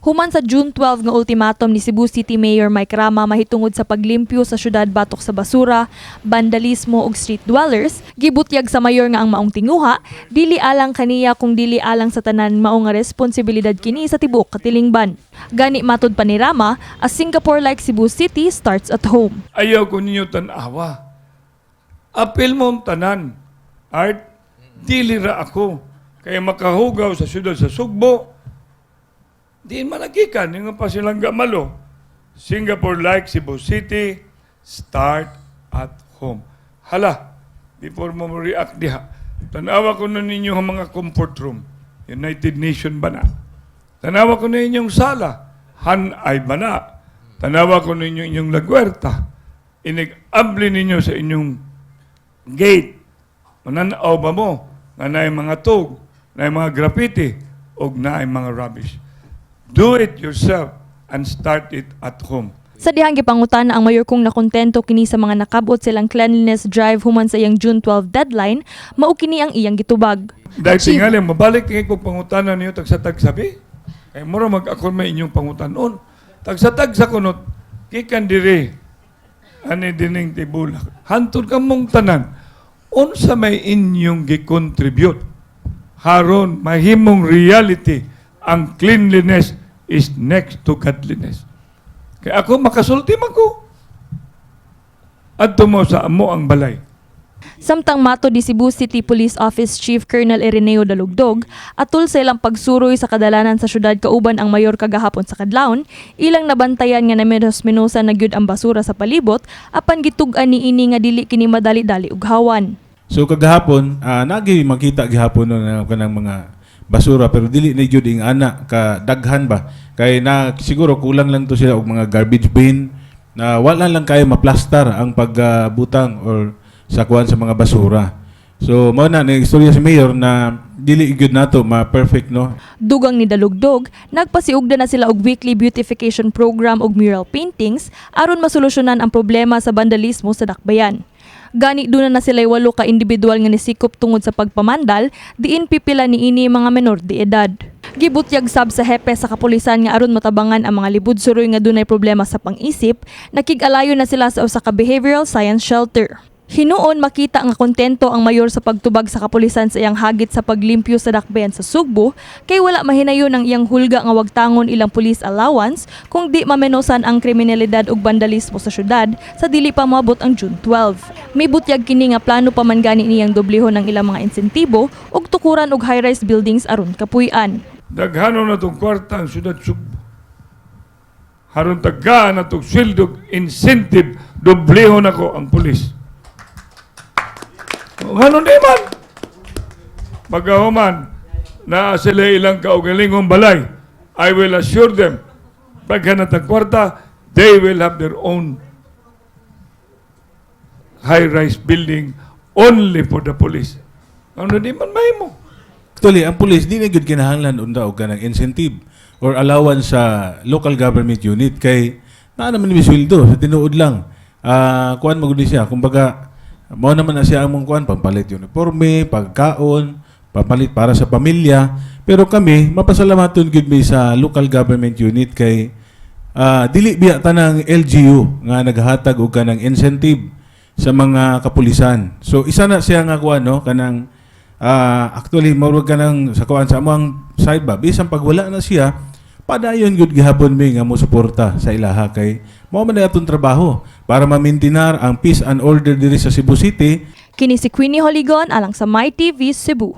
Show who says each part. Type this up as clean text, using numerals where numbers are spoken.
Speaker 1: Human sa June 12 nga ultimatum ni Cebu City Mayor Mike Rama mahitungod sa paglimpyo sa syudad batok sa basura, vandalismo ug street dwellers, gibutyag sa mayor nga ang maong tinguha dili alang kaniya kung dili alang sa tanan mao nga responsibilidad kini sa tibuok katilingban. Gani matud pa ni Rama, a Singapore like Cebu City starts at home.
Speaker 2: Ayaw ko ninyo tanawa. Apil mo ang tanan. Art, dili ra ako. Kaya makahugaw sa syudad sa Sugbo. Di managikan, yung pa silang gamalo. Singapore like Cebu City, start at home. Hala, before mo react diha, tanawa ko na ninyo ang mga comfort room. United Nation ba na? Tanawa ko na inyong sala. Hanay ba na? Tanawa ko ninyo inyong lagwerta. Inig-abli ninyo sa inyong gate. Mananaw ba mo? Na naay mga tug, naay mga graffiti, o naay mga rubbish. Do it yourself and start it at home.
Speaker 1: Sa dihang gipangutan ang mayor kung nakontento kini sa mga nakabot silang cleanliness drive human sa iyang June 12 deadline, mao kini ang iyang gitubag.
Speaker 2: Dahil tingali, mabalik kayo kung pangutanan niyo tag-sa-tag sabi. Kaya mura mag-akon may inyong pangutanon. Tag-sa-tag sa kunot, kikan diri, ani dining tibulak. Hantod ka mong tanan, unsa may inyong gi-contribute. Haron, mahimong reality, ang cleanliness is next to godliness. Kaya ako makasulti man ko. At tumo sa amo ang balay.
Speaker 1: Samtang mato di Cebu City Police Office Chief Colonel Ireneo Dalugdog, atul sa ilang pagsuroy sa kadalanan sa syudad kauban ang mayor kagahapon sa kadlawon, ilang nabantayan nga naminos-minosan na gyud ang basura sa palibot apan gitug-an niini nga dili kini madali-dali ug hawan.
Speaker 3: So kagahapon, nagi makita gihapon no kanang mga basura pero dili na gyud ing ana ka daghan ba kay na siguro kulang lang to sila og mga garbage bin na wala lang kayo maplastar ang pagbutang or sa kuan sa mga basura. So mao na istorya si mayor na dili gyud nato ma-perfect no.
Speaker 1: Dugang ni Dalugdog, nagpasiugda na sila og weekly beautification program og mural paintings aron masolusyonan ang problema sa vandalismo sa dakbayan. Gani doon na sila 8 ka individual nga nisikop tungod sa pagpamandal, diin pipila niini mga menor de edad. Gibutyag sab sa hepe sa kapulisan nga aron matabangan ang mga libud-suroy nga dunay problema sa pang-isip, nakig-alayo na sila sa usa ka behavioral science shelter. Hinuon makita nga kontento ang mayor sa pagtubag sa kapulisan sa iyang hagit sa paglimpyo sa dakbayan sa Sugbo kay wala mahinayon ang iyang hulga nga wagtangon ilang police allowance kung di mamenosan ang kriminalidad ug vandalismo sa syudad sa dili pa moabot ang June 12. May butyag kini nga plano pa man gani niyang doblehon ng ilang mga insentibo ug tukuran og high-rise buildings aron kapuy-an.
Speaker 2: Daghano na itong kwarta ang syudad Sugbo. Haron tagaan na itong swildog incentive, doblehon ako ang pulis. Ano di man? Pagkahuman na sila ilang kaugalingong balay, I will assure them, paghanat ng kwarta, they will have their own high-rise building only for the police. Ano di man may mo?
Speaker 3: Actually, ang police di na gyud kinahanglan unda og kanang incentive or allowance sa local government unit kay naa naman ni sweldo sa tinuod lang. Kuan mo gud siya kumbaga mao naman na siya ang mong kuan pampalit uniforme, pagkaon, pampalit para sa pamilya. Pero kami mapasalamaton gyud mi sa local government unit kay dili biya tanang LGU nga naghatag og kanang incentive sa mga kapulisan. So isa na siya nga kuan no kanang actually mawag kanang sa kuan sa among side ba bisan pag wala na siya padayon gyud gihapon mi nga mo suporta sa ilaha kay mao man atong trabaho para ma-maintinar ang peace and order diri sa Cebu City.
Speaker 1: Kini si Queenie Holigon alang sa My TV Cebu.